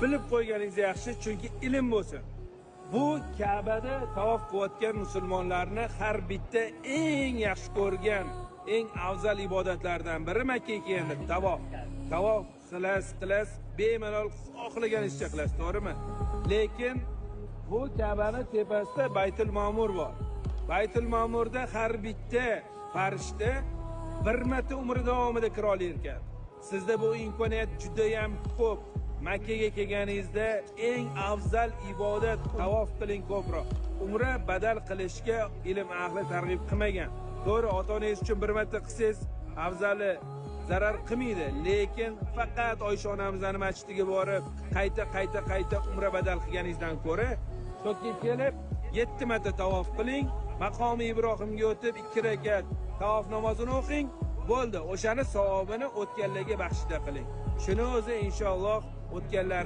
bilib qo'yganingiz yaxshi, chunki ilm bo'lsin. Bu Ka'bada tavof qilayotgan musulmonlarni har bitta eng yaxshi ko'rgan, eng afzal ibodatlardan biri Makkaga kelganda tavof. Tavof qilasiz, bemalol xohlaganingizcha qilasiz, to'g'rimi? Lekin bu Ka'baning tepasida Baytul Ma'mur bor. Baytul Ma'murda har bitta farishta bir marta umri davomida kira olar ekan. Sizda bu imkoniyat juda ham ko'p. Makkaga kelganingizda eng afzal ibodat tavof qiling ko'proq. Umra badal qilishga ilm ahli targ'ib qilmagan. To'g'ri, ota-onangiz uchun bir marta qilsangiz afzali zarar qilmaydi, lekin faqat Oysha onamizning masjidiga borib, qayta umra badal qilganingizdan ko'ra, sho'kka kelib 7 marta tavof qiling, maqomi Ibrohimga o'tib 2 rakat tavof namozini o'qing, bo'ldi. O'shani savobini o'tganlarga baxshida qiling. Shuni o'zi inshaalloh o'tganlar